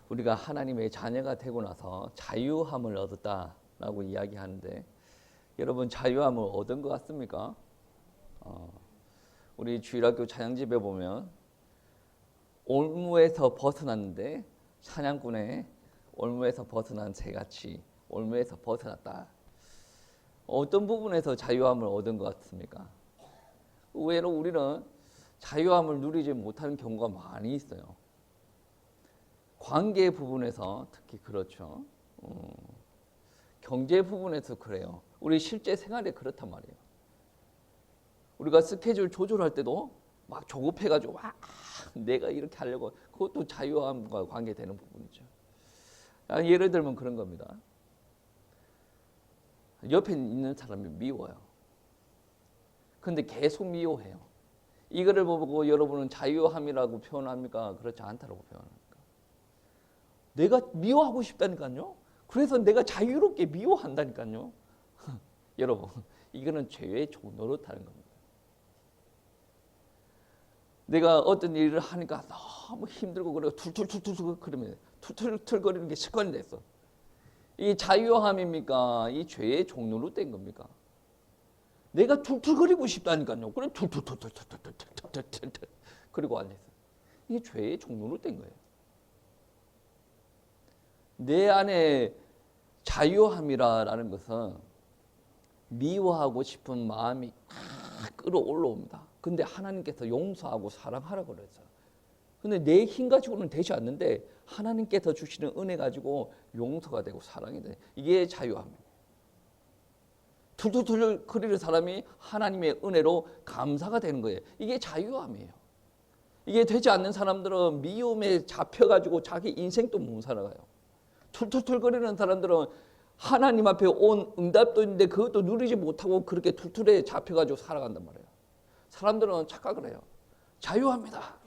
우리가 하나님의 자녀가 되고 나서 자유함을 얻었다라고 이야기하는데 여러분 자유함을 얻은 것 같습니까? 우리 주일학교 찬양집에 보면 올무에서 벗어났는데 사냥꾼의 올무에서 벗어난 새같이 올무에서 벗어났다. 어떤 부분에서 자유함을 얻은 것 같습니까? 의외로 우리는 자유함을 누리지 못하는 경우가 많이 있어요. 관계 부분에서 특히 그렇죠. 경제 부분에서 그래요. 우리 실제 생활에 그렇단 말이에요. 우리가 스케줄 조절할 때도 막 조급해가지고 내가 이렇게 하려고 그것도 자유함과 관계되는 부분이죠. 예를 들면 그런 겁니다. 옆에 있는 사람이 미워요. 근데 계속 미워해요. 이거를 보고 여러분은 자유함이라고 표현합니까? 그렇지 않다고 표현합니까? 내가 미워하고 싶다니까요. 그래서 내가 자유롭게 미워한다니까요. 여러분, 이거는 죄의 종노릇하는 겁니다. 내가 어떤 일을 하니까 너무 힘들고 그래 툴툴툴툴 그러면 툴툴툴거리는 게 습관이 됐어. 이 자유함입니까? 이 죄의 종노릇된 겁니까? 내가 툴툴거리고 싶다니까요. 그래 툴툴툴툴툴툴툴툴툴 그리고 앉아있어. 이게 죄의 종노릇된 거예요. 내 안에 자유함이라는 것은 미워하고 싶은 마음이 끌어올라옵니다. 근데 하나님께서 용서하고 사랑하라고 그랬어요. 근데 내 힘 가지고는 되지 않는데 하나님께서 주시는 은혜 가지고 용서가 되고 사랑이 돼. 이게 자유함이에요. 툴툴툴 거리는 사람이 하나님의 은혜로 감사가 되는 거예요. 이게 자유함이에요. 이게 되지 않는 사람들은 미움에 잡혀가지고 자기 인생도 못 살아가요. 툴툴툴 거리는 사람들은 하나님 앞에 온 응답도 있는데 그것도 누리지 못하고 그렇게 툴툴에 잡혀가지고 살아간단 말이에요. 사람들은 착각을 해요. 자유합니다.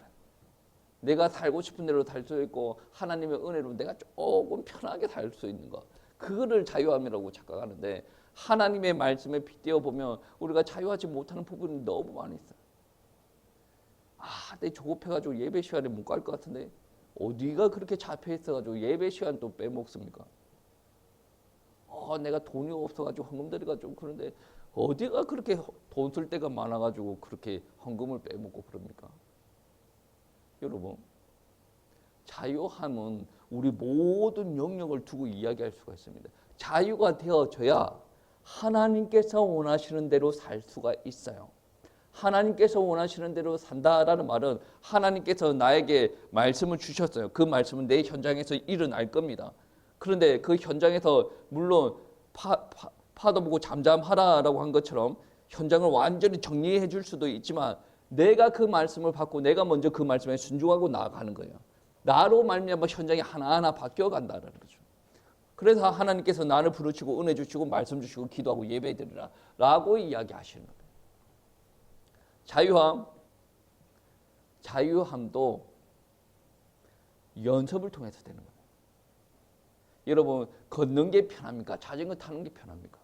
내가 살고 싶은 대로 살 수 있고 하나님의 은혜로 내가 조금 편하게 살 수 있는 것. 그거를 자유함이라고 착각하는데 하나님의 말씀에 빗대어 보면 우리가 자유하지 못하는 부분이 너무 많이 있어요. 내 조급해가지고 예배 시간에 못 갈 것 같은데 어디가 그렇게 잡혀 있어가지고 예배 시간 또 빼먹습니까? 내가 돈이 없어가지고 헌금 드리가 좀 그런데 어디가 그렇게 돈 쓸 데가 많아가지고 그렇게 헌금을 빼먹고 그럽니까? 여러분, 자유함은 우리 모든 영역을 두고 이야기할 수가 있습니다. 자유가 되어져야 하나님께서 원하시는 대로 살 수가 있어요. 하나님께서 원하시는 대로 산다라는 말은 하나님께서 나에게 말씀을 주셨어요. 그 말씀은 내 현장에서 일어날 겁니다. 그런데 그 현장에서 물론 파도 보고 잠잠하라라고 한 것처럼 현장을 완전히 정리해 줄 수도 있지만 내가 그 말씀을 받고 내가 먼저 그 말씀에 순종하고 나아가는 거예요. 나로 말미암아 현장이 하나하나 바뀌어 간다는 거죠. 그래서 하나님께서 나를 부르시고 은혜 주시고 말씀 주시고 기도하고 예배드리라 라고 이야기하시는 거예요. 자유함도 연습을 통해서 되는 거예요. 여러분, 걷는 게 편합니까? 자전거 타는 게 편합니까?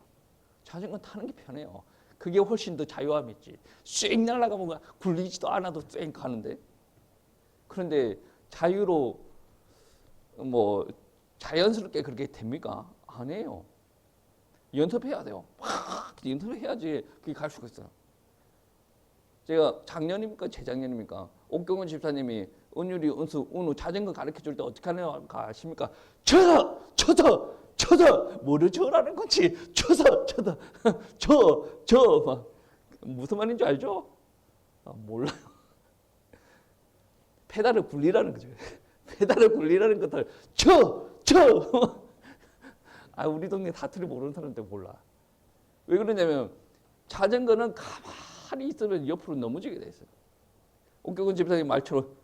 자전거 타는 게 편해요. 그게 훨씬 더 자유함이 있지. 쌩 날아가면 굴리지도 않아도 쌩 가는데. 그런데 자유로 자연스럽게 그렇게 됩니까? 아니에요. 연습해야 돼요. 막 연습해야지 그게 갈 수가 있어요. 제가 작년입니까? 재작년입니까? 옥경원 집사님이 은율이, 은수, 은우 자전거 가르쳐줄 때 어떻게 하는가 아십니까? 쳐서 뭐를 쳐라는 건지 쳐서 막 무슨 말인지 알죠? 몰라요. 페달을 굴리라는 거죠. 페달을 굴리라는 것을 쳐. 우리 동네 사투리 모르는 사람한테 몰라. 왜 그러냐면 자전거는 가만히 있으면 옆으로 넘어지게 돼 있어요. 옥경원 집사님 말처럼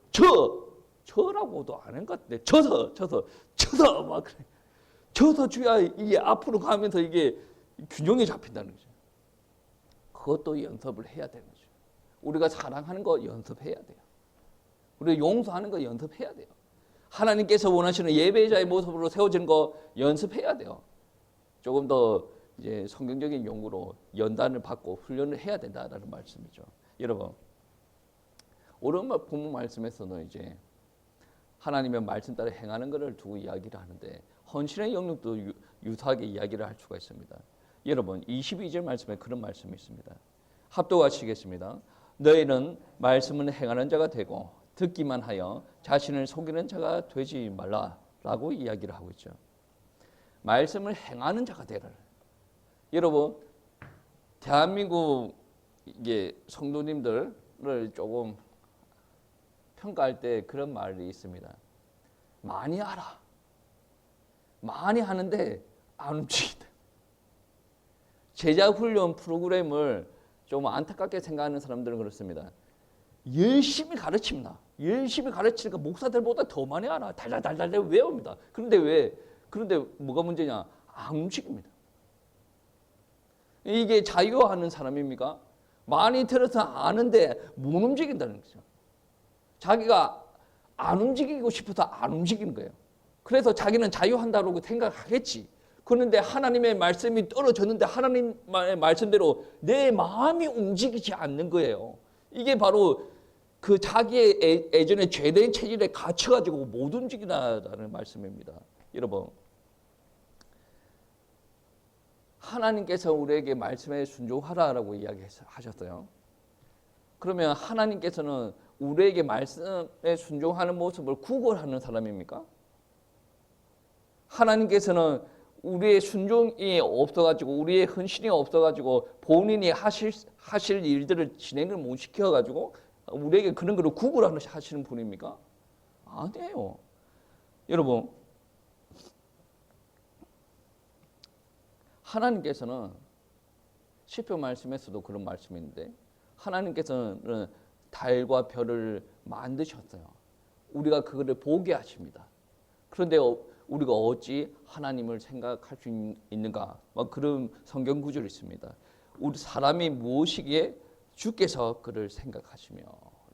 쳐라고도 안 한 것 같은데 쳐서 막 그래. 쳐서 줘야 이게 앞으로 가면서 이게 균형이 잡힌다는 거죠. 그것도 연습을 해야 되는 거죠. 우리가 사랑하는 거 연습해야 돼요. 우리가 용서하는 거 연습해야 돼요. 하나님께서 원하시는 예배자의 모습으로 세워지는 거 연습해야 돼요. 조금 더 이제 성경적인 용어로 연단을 받고 훈련을 해야 된다라는 말씀이죠. 여러분, 오늘 본문 말씀에서는 이제 하나님의 말씀 따라 행하는 것을 두고 이야기를 하는데 헌신의 영역도 유사하게 이야기를 할 수가 있습니다. 여러분 22절 말씀에 그런 말씀이 있습니다. 합독하시겠습니다. 너희는 말씀을 행하는 자가 되고 듣기만 하여 자신을 속이는 자가 되지 말라라고 이야기를 하고 있죠. 말씀을 행하는 자가 되라. 여러분 대한민국 이게 성도님들을 조금 평가할 때 그런 말이 있습니다. 많이 알아. 많이 하는데 안 움직인다. 제자훈련 프로그램을 좀 안타깝게 생각하는 사람들은 그렇습니다. 열심히 가르칩니다. 열심히 가르치니까 목사들보다 더 많이 알아. 달달달달 외웁니다. 그런데 뭐가 문제냐? 안 움직입니다. 이게 자유화하는 사람입니까? 많이 들어서 아는데 못 움직인다는 거죠. 자기가 안 움직이고 싶어서 안 움직이는 거예요. 그래서 자기는 자유한다고 생각하겠지. 그런데 하나님의 말씀이 떨어졌는데 하나님의 말씀대로 내 마음이 움직이지 않는 거예요. 이게 바로 그 자기의 예전에 죄된 체질에 갇혀가지고 못 움직이다라는 말씀입니다. 여러분, 하나님께서 우리에게 말씀에 순종하라라고 이야기하셨어요. 그러면 하나님께서는 우리에게 말씀에 순종하는 모습을 구걸하는 사람입니까? 하나님께서는 우리의 순종이 없어가지고 우리의 헌신이 없어가지고 본인이 하실 일들을 진행을 못 시켜가지고 우리에게 그런 것을 구걸하시는 분입니까? 아니에요. 여러분, 하나님께서는 시편 말씀에서도 그런 말씀이 있는데 하나님께서는 달과 별을 만드셨어요. 우리가 그거를 보게 하십니다. 그런데 우리가 어찌 하나님을 생각할 수 있는가? 막 그런 성경 구절이 있습니다. 우리 사람이 무엇이기에 주께서 그를 생각하시며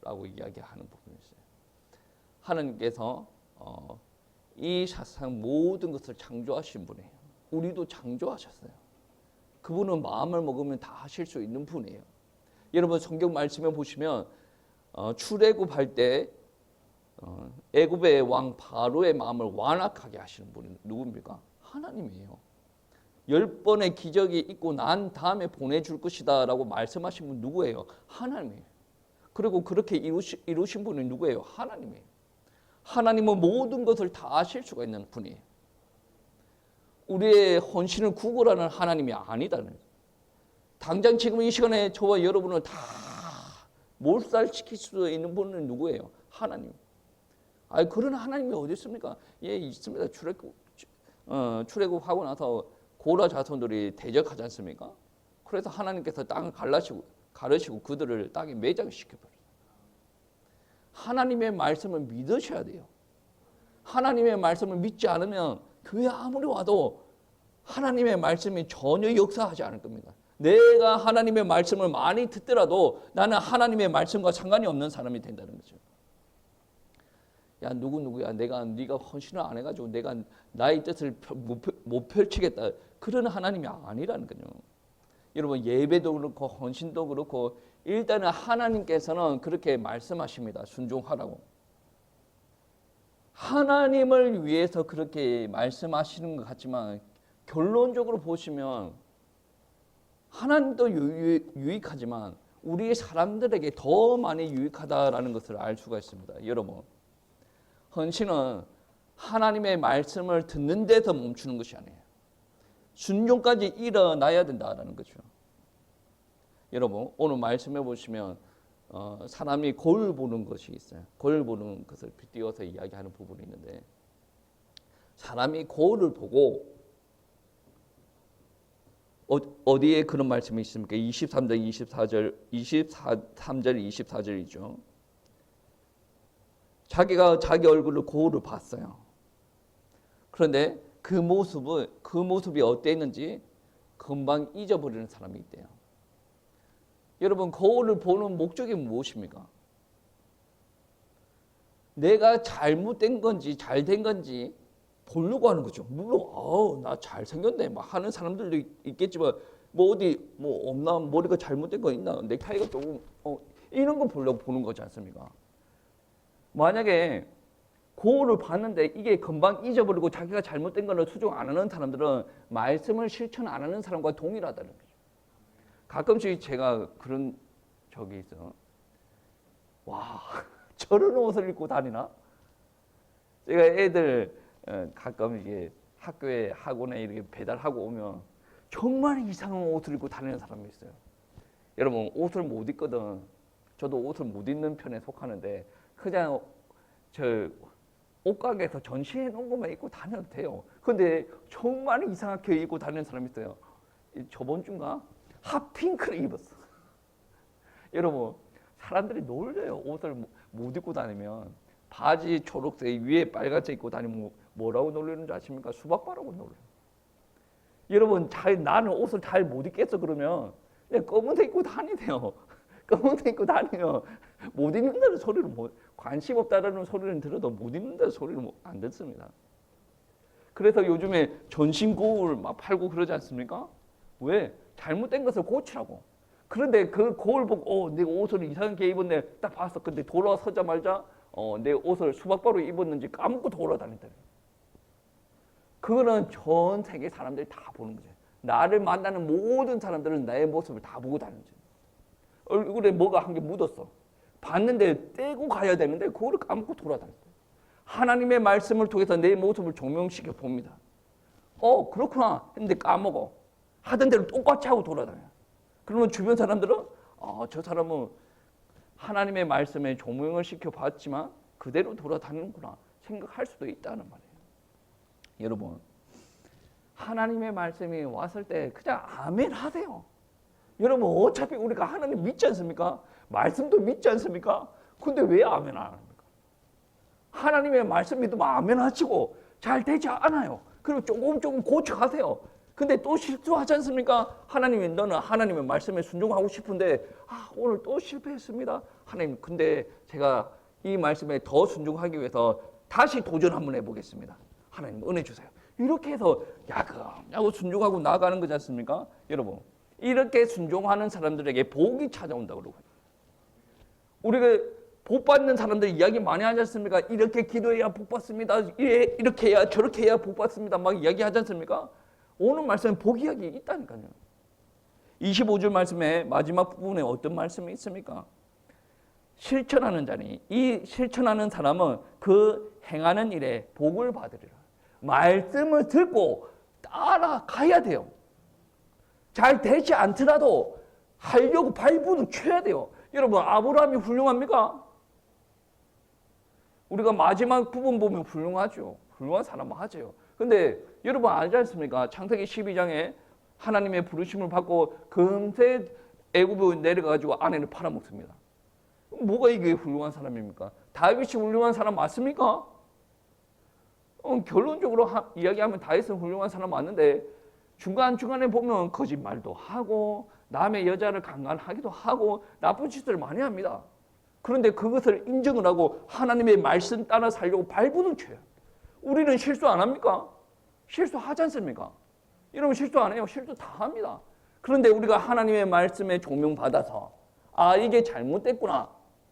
라고 이야기하는 부분이 있어요. 하나님께서 이 세상 모든 것을 창조하신 분이에요. 우리도 창조하셨어요. 그분은 마음을 먹으면 다 하실 수 있는 분이에요. 여러분 성경 말씀에 보시면 출애굽할 때 애굽의 왕 바로의 마음을 완악하게 하시는 분이 누굽니까? 하나님이에요. 10번의 기적이 있고 난 다음에 보내줄 것이다 라고 말씀하신 분 누구예요? 하나님이에요. 그리고 그렇게 이루신 분이 누구예요? 하나님이에요. 하나님은 모든 것을 다 아실 수가 있는 분이에요. 우리의 헌신을 구걸하는 하나님이 아니다는 거예요. 당장 지금 이 시간에 저와 여러분을 다 몰살시킬 수 있는 분은 누구예요? 하나님. 그런 하나님이 어디 있습니까? 예, 있습니다. 출애굽하고 나서 고라 자손들이 대적하지 않습니까? 그래서 하나님께서 땅을 가르시고 그들을 땅에 매장시켜버려요. 하나님의 말씀을 믿으셔야 돼요. 하나님의 말씀을 믿지 않으면 교회 아무리 와도 하나님의 말씀이 전혀 역사하지 않을 겁니다. 내가 하나님의 말씀을 많이 듣더라도 나는 하나님의 말씀과 상관이 없는 사람이 된다는 거죠. 야 누구야 네가 헌신을 안 해가지고 내가 나의 뜻을 못 펼치겠다. 그런 하나님이 아니라는 거죠. 여러분 예배도 그렇고 헌신도 그렇고 일단은 하나님께서는 그렇게 말씀하십니다. 순종하라고. 하나님을 위해서 그렇게 말씀하시는 것 같지만 결론적으로 보시면 하나님도 유익하지만 우리 사람들에게 더 많이 유익하다라는 것을 알 수가 있습니다. 여러분, 헌신은 하나님의 말씀을 듣는 데서 멈추는 것이 아니에요. 순종까지 일어나야 된다는 거죠. 여러분, 오늘 말씀해 보시면 사람이 거울 보는 것이 있어요. 거울 보는 것을 빗대어서 이야기하는 부분이 있는데 사람이 거울을 보고 어디에 그런 말씀이 있습니까? 23절 24절이죠. 자기가 자기 얼굴을 거울을 봤어요. 그런데 그 모습이 어땠는지 금방 잊어버리는 사람이 있대요. 여러분 거울을 보는 목적이 무엇입니까? 내가 잘못된 건지 잘된 건지 보려고 하는 거죠. 물론 나 잘생겼네 막 하는 사람들도 있겠지만 뭐 없나 머리가 잘못된 거 있나 넥타이가 조금 이런 거 보려고 보는 거지 않습니까? 만약에 그거를 봤는데 이게 금방 잊어버리고 자기가 잘못된 거를 수정 안 하는 사람들은 말씀을 실천 안 하는 사람과 동일하다는 거죠. 가끔씩 제가 그런 적이 있어. 와, 저런 옷을 입고 다니나? 제가 애들 가끔 이게 학교에 학원에 이렇게 배달하고 오면 정말 이상한 옷을 입고 다니는 사람이 있어요. 여러분 옷을 못 입거든. 저도 옷을 못 입는 편에 속하는데 그냥 저 옷가게에서 전시해 놓은 것만 입고 다녀도 돼요. 근데 정말 이상하게 입고 다니는 사람이 있어요. 저번 주인가 핫핑크를 입었어. 여러분 사람들이 놀려요. 옷을 못 입고 다니면. 바지 초록색 위에 빨간색 입고 다니면 뭐라고 놀리는지 아십니까? 수박바라고 놀려요. 여러분 나는 옷을 잘 못 입겠어 그러면 그냥 검은색 입고 다니세요. 검은색 입고 다니면 못 입는다는 소리를 관심 없다라는 소리는 들어도 못 입는다는 소리를 안 듣습니다. 그래서 요즘에 전신거울 막 팔고 그러지 않습니까? 왜? 잘못된 것을 고치라고. 그런데 그 거울 보고 내가 옷을 이상하게 입었네 딱 봤어. 근데 돌아서자마자 내 옷을 수박바로 입었는지 까먹고 돌아다닌다. 그거는 전 세계 사람들이 다 보는 거죠. 나를 만나는 모든 사람들은 나의 모습을 다 보고 다니는 거죠. 얼굴에 뭐가 한 게 묻었어. 봤는데 떼고 가야 되는데 그거를 까먹고 돌아다닌다. 하나님의 말씀을 통해서 내 모습을 조명시켜 봅니다. 그렇구나 했는데 까먹어. 하던 대로 똑같이 하고 돌아다녀. 그러면 주변 사람들은 저 사람은 하나님의 말씀에 조명을 시켜봤지만 그대로 돌아다니는구나 생각할 수도 있다는 말이에요. 여러분 하나님의 말씀이 왔을 때 그냥 아멘 하세요. 여러분 어차피 우리가 하나님 믿지 않습니까? 말씀도 믿지 않습니까? 근데 왜 아멘 안 합니까? 하나님의 말씀 믿으면 아멘 하시고 잘 되지 않아요. 그리고 조금 고쳐가세요. 근데 또 실수하지 않습니까? 하나님이 너는 하나님의 말씀에 순종하고 싶은데 오늘 또 실패했습니다. 하나님 근데 제가 이 말씀에 더 순종하기 위해서 다시 도전 한번 해보겠습니다. 하나님 은혜 주세요. 이렇게 해서 야금야금 순종하고 나아가는 거지 않습니까? 여러분 이렇게 순종하는 사람들에게 복이 찾아온다고 그러고 우리가 복 받는 사람들 이야기 많이 하지 않습니까? 이렇게 기도해야 복 받습니다. 이렇게 해야 저렇게 해야 복 받습니다. 막 이야기하지 않습니까? 오늘 말씀에 복 이야기 있다니까요. 25절 말씀에 마지막 부분에 어떤 말씀이 있습니까? 실천하는 자니 이 실천하는 사람은 그 행하는 일에 복을 받으리라. 말씀을 듣고 따라가야 돼요. 잘 되지 않더라도 하려고 발부는 쳐야 돼요. 여러분 아브라함이 훌륭합니까? 우리가 마지막 부분 보면 훌륭하죠. 훌륭한 사람은 하죠. 근데 여러분 알지 않습니까? 창세기 12장에 하나님의 부르심을 받고 금세 애굽에 내려가지고 아내를 팔아먹습니다. 뭐가 이게 훌륭한 사람입니까? 다윗이 훌륭한 사람 맞습니까? 결론적으로 이야기하면 다윗은 훌륭한 사람 맞는데 중간중간에 보면 거짓말도 하고 남의 여자를 강간하기도 하고 나쁜 짓을 많이 합니다. 그런데 그것을 인정을 하고 하나님의 말씀 따라 살려고 발부는 쳐요. 우리는 실수 안 합니까? 실수하지 않습니까? 여러분 실수 안 해요. 실수 다 합니다. 그런데 우리가 하나님의 말씀에 조명받아서 이게 잘못됐구나.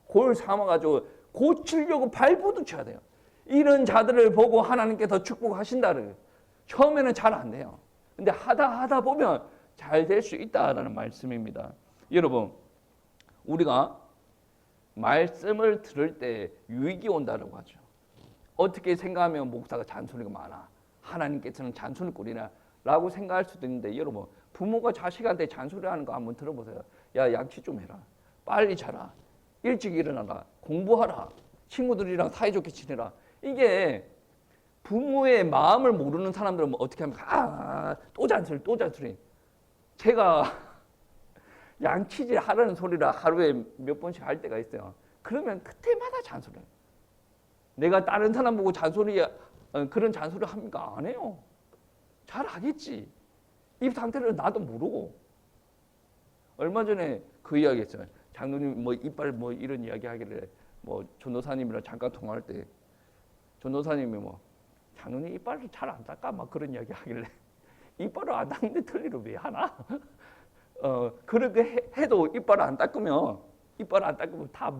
그걸 삼아가지고 고치려고 발부도 쳐야 돼요. 이런 자들을 보고 하나님께서 축복하신다는 처음에는 잘 안 돼요. 근데 하다 보면 잘 될 수 있다라는 말씀입니다. 여러분 우리가 말씀을 들을 때 유익이 온다고 하죠. 어떻게 생각하면 목사가 잔소리가 많아. 하나님께서는 잔소리꾼이나 라고 생각할 수도 있는데 여러분 부모가 자식한테 잔소리하는 거 한번 들어보세요. 야 양치 좀 해라. 빨리 자라. 일찍 일어나라. 공부하라. 친구들이랑 사이좋게 지내라. 이게 부모의 마음을 모르는 사람들은 어떻게 합니까? 또 잔소리. 제가 양치질 하라는 소리를 하루에 몇 번씩 할 때가 있어요. 그러면 그때마다 잔소리해요. 내가 다른 사람 보고 그런 잔소리 합니까? 안 해요. 잘 하겠지. 입 상태를 나도 모르고. 얼마 전에 그 이야기 했어요. 장로님 이빨 이런 이야기 하길래 전도사님이랑 잠깐 통화할 때 전도사님이 장로님 이빨을 잘 안 닦아 막 그런 이야기 하길래 이빨을 안 닦는데 틀리를 왜 하나? 그렇게 해도 이빨을 안 닦으면 다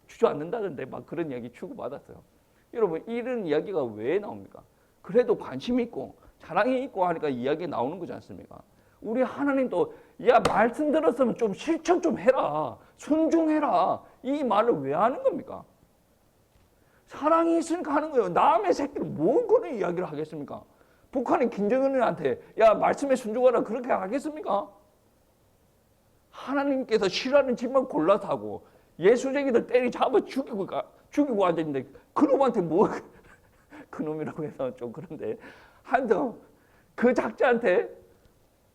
주저앉는다던데 막 그런 이야기 주고받았어요. 여러분 이런 이야기가 왜 나옵니까? 그래도 관심이 있고 사랑이 있고 하니까 이야기 나오는 거지 않습니까? 우리 하나님도 야 말씀 들었으면 좀 실천 좀 해라. 순종해라. 이 말을 왜 하는 겁니까? 사랑이 있으니까 하는 거예요. 남의 새끼를 뭔 그런 이야기를 하겠습니까? 북한이 김정은한테 야 말씀에 순종하라 그렇게 하겠습니까? 하나님께서 싫어하는 짓만 골라서 하고 예수쟁이들 때리 잡아 죽이고 앉아있는데 그놈한테 뭐 그놈이라고 해서 좀 그런데 한동 그 작자한테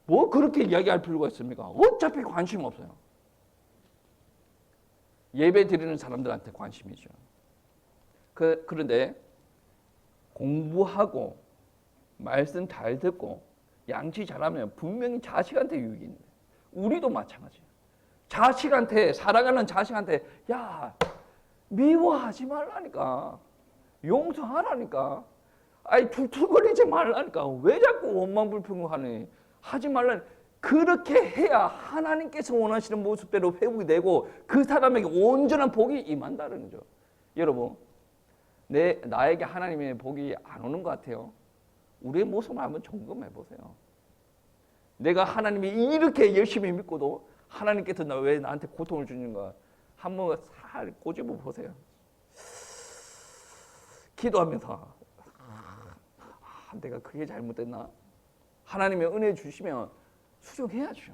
뭐 그렇게 이야기할 필요가 있습니까? 어차피 관심 없어요. 예배 드리는 사람들한테 관심이죠. 그런데 공부하고 말씀 잘 듣고 양치 잘하면 분명히 자식한테 유익이 있는데 우리도 마찬가지예요. 자식한테 사랑하는 자식한테 야 미워하지 말라니까 용서하라니까 아이 툴툴거리지 말라니까 왜 자꾸 원망 불평하니 하지 말라 그렇게 해야 하나님께서 원하시는 모습대로 회복이 되고 그 사람에게 온전한 복이 임한다는 거죠. 여러분 나에게 하나님의 복이 안 오는 것 같아요. 우리의 모습을 한번 점검해 보세요. 내가 하나님이 이렇게 열심히 믿고도 하나님께서 왜 나한테 고통을 주는가 한번 살 꼬집어 보세요. 기도하면서 내가 그게 잘못됐나? 하나님의 은혜 주시면 수정해야죠.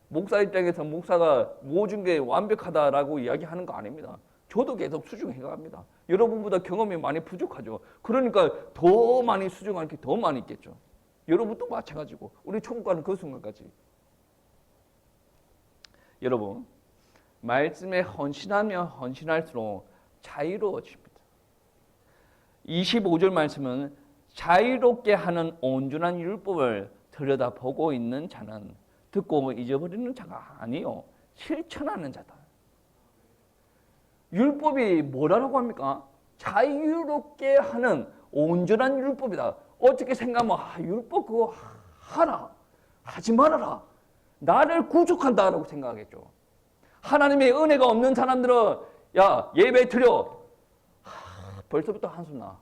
목사 입장에서 목사가 모든 게 완벽하다라고 이야기하는 거 아닙니다. 저도 계속 수정해 갑니다. 여러분보다 경험이 많이 부족하죠. 그러니까 더 많이 수정할 게 더 많이 있겠죠. 여러분도 마찬가지고 우리 천국 가는 그 순간까지. 여러분 말씀에 헌신하면 헌신할수록 자유로워집니다. 25절 말씀은 자유롭게 하는 온전한 율법을 들여다보고 있는 자는 듣고 잊어버리는 자가 아니요 실천하는 자다. 율법이 뭐라고 합니까? 자유롭게 하는 온전한 율법이다. 어떻게 생각하면 율법 그거 하라 하지 말아라 나를 구속한다라고 생각하겠죠. 하나님의 은혜가 없는 사람들은 야 예배 드려 벌써부터 한숨 나.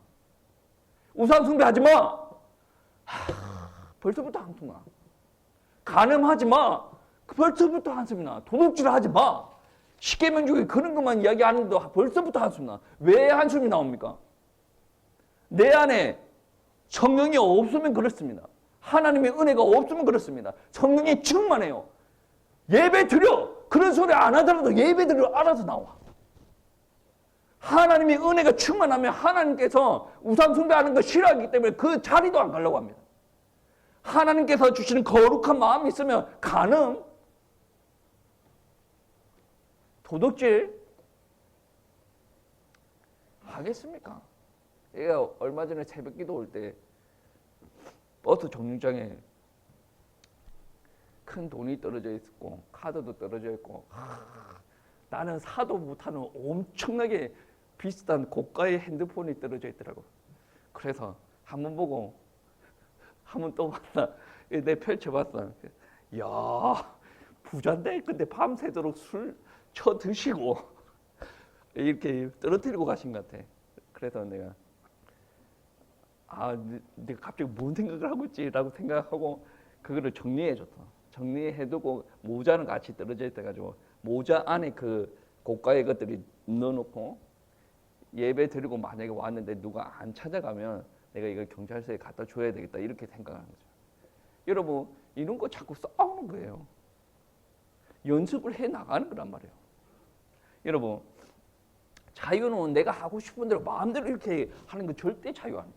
우상 숭배하지 마. 벌써부터 한숨 나. 간음하지 마. 벌써부터 한숨이 나. 도둑질 하지 마. 십계명 중에 그런 것만 이야기하는데도 벌써부터 한숨 나. 왜 한숨이 나옵니까? 내 안에 성령이 없으면 그렇습니다. 하나님의 은혜가 없으면 그렇습니다. 성령이 충만해요. 예배 드려. 그런 소리 안 하더라도 예배 드려 알아서 나와. 하나님의 은혜가 충만하면 하나님께서 우상 숭배하는 거 싫어하기 때문에 그 자리도 안 가려고 합니다. 하나님께서 주시는 거룩한 마음이 있으면 간음, 도둑질 하겠습니까? 얘가 얼마 전에 새벽기도 올 때 버스 정류장에 큰 돈이 떨어져 있었고 카드도 떨어져 있고 나는 사도 못하는 엄청나게 비싼 고가의 핸드폰이 떨어져 있더라고. 그래서 한번 보고 한번 또 봤다. 내 펼쳐봤어. 야 부자인데 근데 밤새도록 술 쳐 드시고 이렇게 떨어뜨리고 가신 것 같아. 그래서 내가 내가 갑자기 뭔 생각을 하고 있지라고 생각하고 그거를 정리해줬어. 정리해두고 모자는 같이 떨어져 있어가지고 모자 안에 그 고가의 것들이 넣어놓고 예배 드리고 만약에 왔는데 누가 안 찾아가면 내가 이걸 경찰서에 갖다 줘야 되겠다 이렇게 생각하는 거죠. 여러분 이런 거 자꾸 싸우는 거예요. 연습을 해 나가는 거란 말이에요. 여러분 자유는 내가 하고 싶은 대로 마음대로 이렇게 하는 거 절대 자유 아니에요.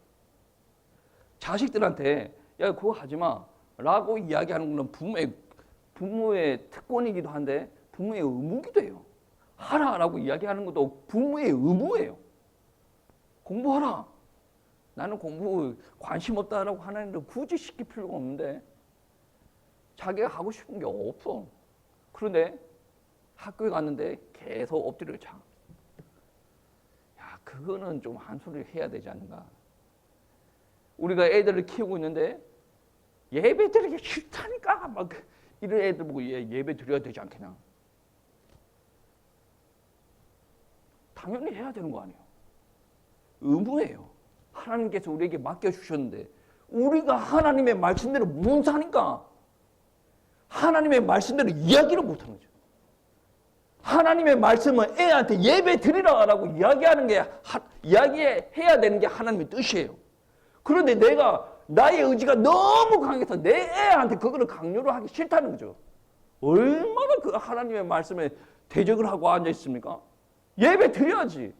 자식들한테 야 그거 하지 마 라고 이야기하는 거는 부모의 특권이기도 한데 부모의 의무기도 해요. 하라라고 이야기하는 것도 부모의 의무예요. 공부하라. 나는 공부 관심 없다라고 하나님도 굳이 시킬 필요가 없는데 자기가 하고 싶은 게 없어. 그런데 학교에 갔는데 계속 엎드려 차. 야 그거는 좀 한 소리 해야 되지 않는가. 우리가 애들을 키우고 있는데 예배 드리기 싫다니까 막 이런 애들 보고 예배 드려야 되지 않겠냐. 당연히 해야 되는 거 아니에요. 의무예요. 하나님께서 우리에게 맡겨주셨는데 우리가 하나님의 말씀대로 못 사니까 하나님의 말씀대로 이야기를 못하는 거죠. 하나님의 말씀은 애한테 예배 드리라고 이야기하는 게 이야기해야 되는 게 하나님의 뜻이에요. 그런데 내가 나의 의지가 너무 강해서 내 애한테 그거를 강요를 하기 싫다는 거죠. 얼마나 그 하나님의 말씀에 대적을 하고 앉아 있습니까? 예배 드려야지.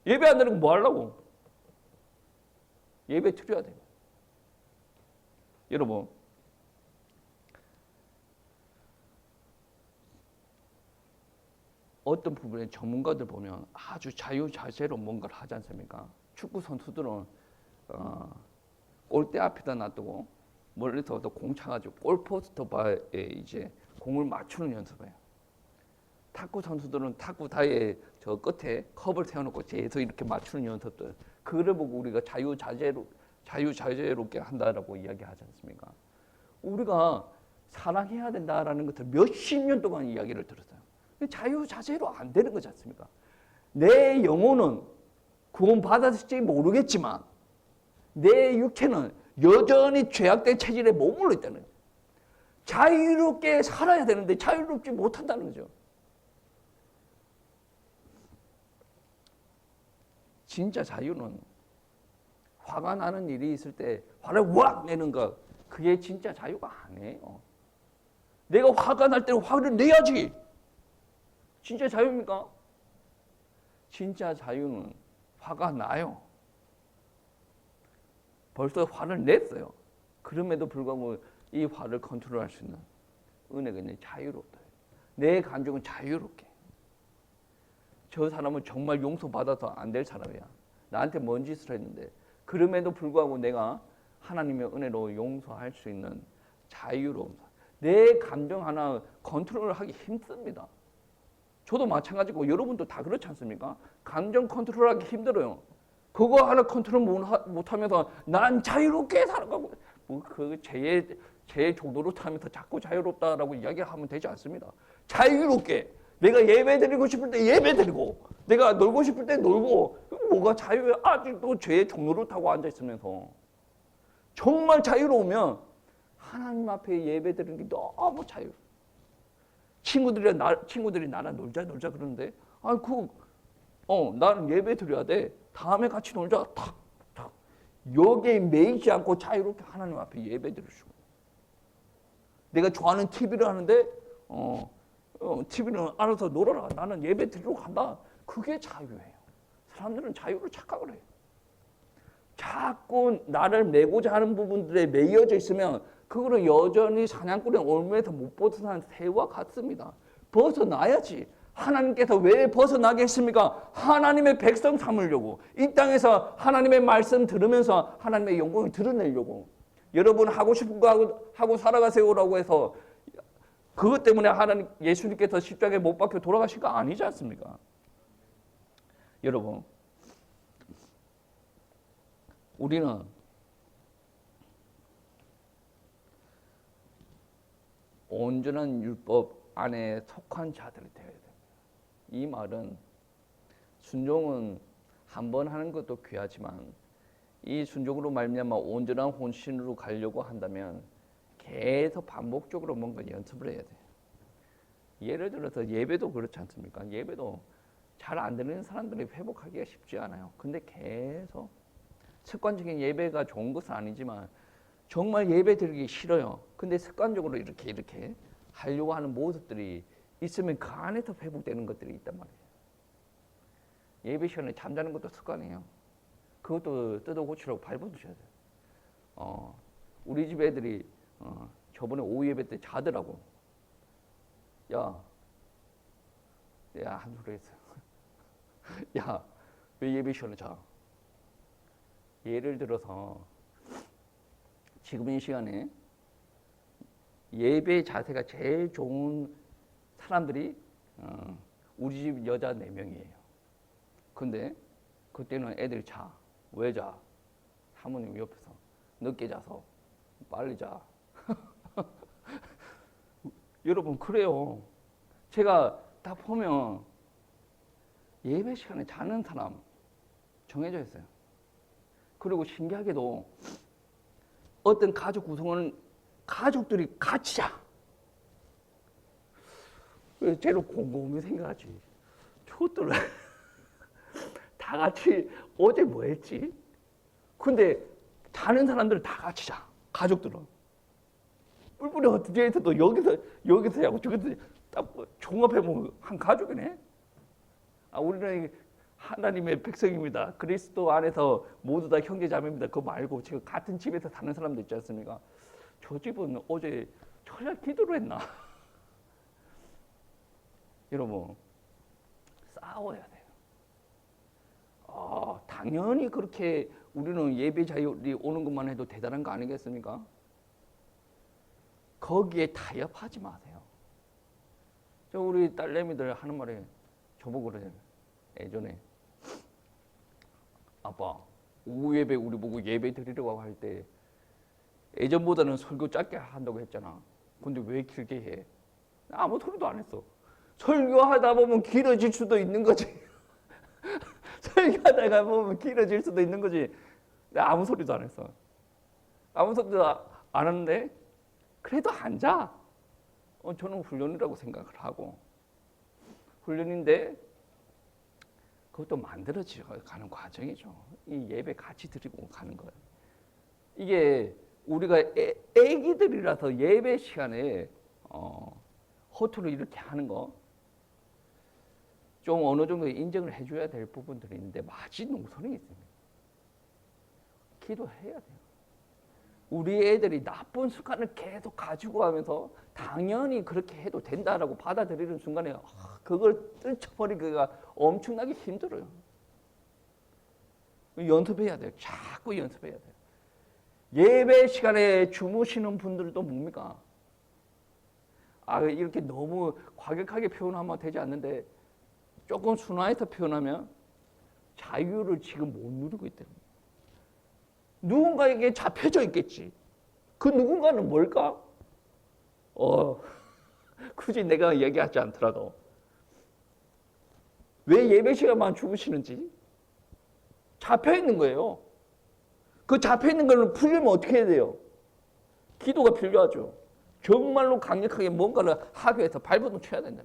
예배 안 드리고 뭐 하려고? 예배 드려야 돼요. 여러분, 어떤 부분에 전문가들 보면 아주 자유자재로 뭔가를 하지 않습니까? 축구 선수들은 골대 앞에다 놔두고 멀리서 공 차가지고 골포스트 바에 이제 공을 맞추는 연습해요. 탁구 선수들은 탁구 다에 저 끝에 컵을 세워놓고 계속 이렇게 맞추는 연습들. 그걸 보고 우리가 자유자재롭게 한다라고 이야기하지 않습니까? 우리가 사랑해야 된다라는 것을 몇십 년 동안 이야기를 들었어요. 자유자재로 안 되는 거지 않습니까? 내 영혼은 구원받았을지 모르겠지만 내 육체는 여전히 죄악된 체질에 머물러 있다는 거예요. 자유롭게 살아야 되는데 자유롭지 못한다는 거죠. 진짜 자유는 화가 나는 일이 있을 때 화를 확 내는 것, 그게 진짜 자유가 아니에요. 내가 화가 날 때는 화를 내야지. 진짜 자유입니까? 진짜 자유는 화가 나요. 벌써 화를 냈어요. 그럼에도 불구하고 이 화를 컨트롤할 수 있는 은혜가 있는 자유롭다. 내 감정은 자유롭게. 저 사람은 정말 용서받아서 안 될 사람이야. 나한테 뭔 짓을 했는데 그럼에도 불구하고 내가 하나님의 은혜로 용서할 수 있는 자유로움. 내 감정 하나 컨트롤을 하기 힘듭니다. 저도 마찬가지고 여러분도 다 그렇지 않습니까? 감정 컨트롤하기 힘들어요. 그거 하나 컨트롤 못하면서 난 자유롭게 살아가고 그 제 정도로 타면서 자꾸 자유롭다라고 이야기하면 되지 않습니다. 자유롭게 내가 예배 드리고 싶을 때 예배 드리고 내가 놀고 싶을 때 놀고 뭐가 자유야? 아직도 죄의 종로를 타고 앉아 있으면서 정말 자유로우면 하나님 앞에 예배 드리는 게 너무 자유. 친구들이 나랑 놀자 그러는데 나는 예배 드려야 돼. 다음에 같이 놀자. 탁. 여기에 매이지 않고 자유롭게 하나님 앞에 예배 드릴 수 있어요. 내가 좋아하는 TV를 하는데 TV는 알아서 놀아라. 나는 예배 드리러 간다. 그게 자유예요. 사람들은 자유를 착각을 해요. 자꾸 나를 매고자 하는 부분들에 매여져 있으면 그거는 여전히 사냥꾼의 올무에서 못 벗어난 새와 같습니다. 벗어나야지. 하나님께서 왜 벗어나게 했습니까? 하나님의 백성 삼으려고. 이 땅에서 하나님의 말씀 들으면서 하나님의 영광을 드러내려고. 여러분 하고 싶은 거 하고 살아가세요라고 해서 그것 때문에 예수님께서 십자가에 못 박혀 돌아가신 거 아니지 않습니까? 여러분, 우리는 온전한 율법 안에 속한 자들이 되어야 됩니다. 이 말은 순종은 한 번 하는 것도 귀하지만 이 순종으로 말미암아 온전한 혼신으로 가려고 한다면 계속 반복적으로 뭔가 연습을 해야 돼요. 예를 들어서 예배도 그렇지 않습니까? 예배도 잘 안 드리는 사람들이 회복하기가 쉽지 않아요. 근데 계속 습관적인 예배가 좋은 것은 아니지만 정말 예배 드리기 싫어요. 근데 습관적으로 이렇게 하려고 하는 모습들이 있으면 그 안에서 회복되는 것들이 있단 말이에요. 예배 시간에 잠자는 것도 습관이에요. 그것도 뜯어 고치라고 밟아두셔야 돼요. 우리 집 애들이 저번에 오후 예배 때 자더라고. 한 소리 했어요. 야, 왜 예배 시간에 자? 예를 들어서 지금 이 시간에 예배 자세가 제일 좋은 사람들이 우리 집 여자 4명이에요. 근데 그때는 애들이 자. 왜 자? 사모님 옆에서 늦게 자서 빨리 자. 여러분 그래요. 제가 딱 보면 예배 시간에 자는 사람 정해져 있어요. 그리고 신기하게도 어떤 가족 구성원은 가족들이 같이 자. 쟤는 곰곰이 생각하지. 저들은 다 같이 어제 뭐 했지? 근데 자는 사람들은 다 같이 자. 가족들은. 뿔뿔이 흩어져 있어도 여기서 자고 저기서 딱 종합해보면 한 가족이네. 우리는 하나님의 백성입니다. 그리스도 안에서 모두 다 형제자매입니다. 그거 말고 지금 같은 집에서 사는 사람도 있지 않습니까? 저 집은 어제 철야 기도를 했나? 여러분, 싸워야 돼요. 당연히 그렇게 우리는 예배 자율이 오는 것만 해도 대단한 거 아니겠습니까? 거기에 타협하지 마세요. 저 우리 딸내미들 하는 말에 저보고 그래요. 예전에 아빠 오후 예배 우리 보고 예배 드리려고 할 때 예전보다는 설교 짧게 한다고 했잖아. 근데 왜 길게 해? 아무 소리도 안 했어. 설교하다 보면 길어질 수도 있는 거지. 설교하다가 보면 길어질 수도 있는 거지. 아무 소리도 안 했어. 아무 소리도 안 하는데 그래도 앉아. 저는 훈련이라고 생각을 하고 훈련인데 그것도 만들어져 가는 과정이죠. 이 예배 같이 드리고 가는 거예요. 이게 우리가 애기들이라서 예배 시간에 허투루 이렇게 하는 거 좀 어느 정도 인정을 해줘야 될 부분들이 있는데 마지노선이 있습니다. 기도해야 돼요. 우리 애들이 나쁜 습관을 계속 가지고 가면서 당연히 그렇게 해도 된다라고 받아들이는 순간에 그걸 떨쳐버리기가 엄청나게 힘들어요. 연습해야 돼요. 자꾸 연습해야 돼요. 예배 시간에 주무시는 분들도 뭡니까? 이렇게 너무 과격하게 표현하면 되지 않는데 조금 순화해서 표현하면 자유를 지금 못 누리고 있다는 거예요. 누군가에게 잡혀져 있겠지. 그 누군가는 뭘까? 굳이 내가 얘기하지 않더라도 왜 예배 시간만 주무시는지 잡혀 있는 거예요. 그 잡혀 있는 걸 풀려면 어떻게 해야 돼요? 기도가 필요하죠. 정말로 강력하게 뭔가를 하기 위해서 발버둥 쳐야 된다.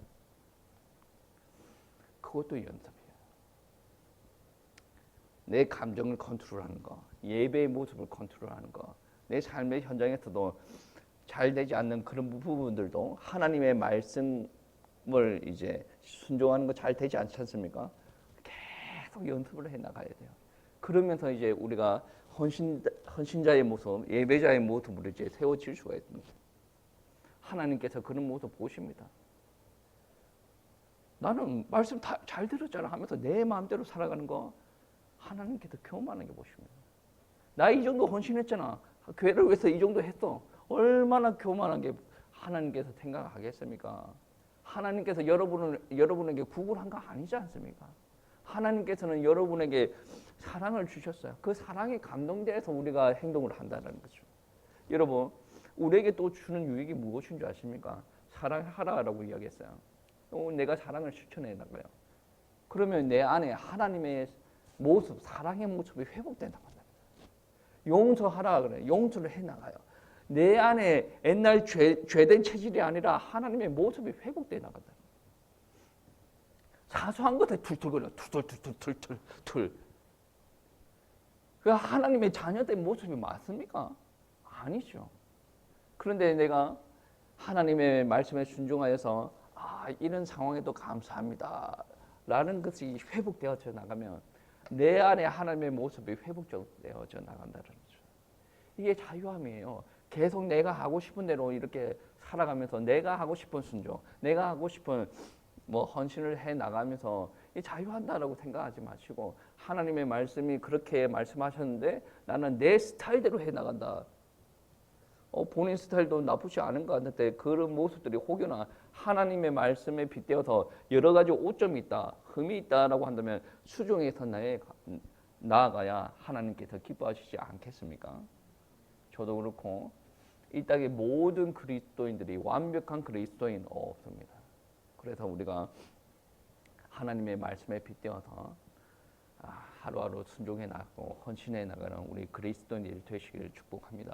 그것도 연습이에요. 내 감정을 컨트롤하는 거, 예배의 모습을 컨트롤하는 거, 내 삶의 현장에서도 잘 되지 않는 그런 부분들도 하나님의 말씀을 이제 순종하는 거 잘 되지 않지 않습니까? 계속 연습을 해 나가야 돼요. 그러면서 이제 우리가 헌신자의 모습, 예배자의 모습으로 이제 세워질 수가 있습니다. 하나님께서 그런 모습 보십니다. 나는 말씀 다 잘 들었잖아 하면서 내 마음대로 살아가는 거 하나님께서 교만하게 보십니다. 나 이 정도 헌신했잖아. 교회를 위해서 이 정도 했어. 얼마나 교만하게 하나님께서 생각하겠습니까? 하나님께서 여러분에게 구걸한 거 아니지 않습니까? 하나님께서는 여러분에게 사랑을 주셨어요. 그 사랑에 감동돼서 우리가 행동을 한다는 거죠. 여러분, 우리에게 또 주는 유익이 무엇인 줄 아십니까? 사랑하라라고 이야기했어요. 내가 사랑을 실천해 나가요. 그러면 내 안에 하나님의 모습, 사랑의 모습이 회복된다고 합니다. 용서하라 그래. 용서를 해 나가요. 내 안에 옛날 죄된 체질이 아니라 하나님의 모습이 회복돼 나간다. 사소한 것에 툴툴거려. 툴툴툴툴툴툴. 그 하나님의 자녀된 모습이 맞습니까? 아니죠. 그런데 내가 하나님의 말씀에 순종하여서 이런 상황에도 감사합니다. 라는 것이 회복되어져 나가면 내 안에 하나님의 모습이 회복되어져 나간다는 거죠. 이게 자유함이에요. 계속 내가 하고 싶은 대로 이렇게 살아가면서 내가 하고 싶은 순종, 내가 하고 싶은 헌신을 해 나가면서 자유한다라고 생각하지 마시고 하나님의 말씀이 그렇게 말씀하셨는데 나는 내 스타일대로 해 나간다. 본인 스타일도 나쁘지 않은 것 같은데 그런 모습들이 혹여나 하나님의 말씀에 빗대어서 여러 가지 오점이 있다, 흠이 있다라고 한다면 수정해서 나아가야 하나님께서 기뻐하시지 않겠습니까? 저도 그렇고 이 땅의 모든 그리스도인들이 완벽한 그리스도인 없습니다. 그래서 우리가 하나님의 말씀에 빗대어서 하루하루 순종해 나가고 헌신해 나가는 우리 그리스도인들이 되시기를 축복합니다.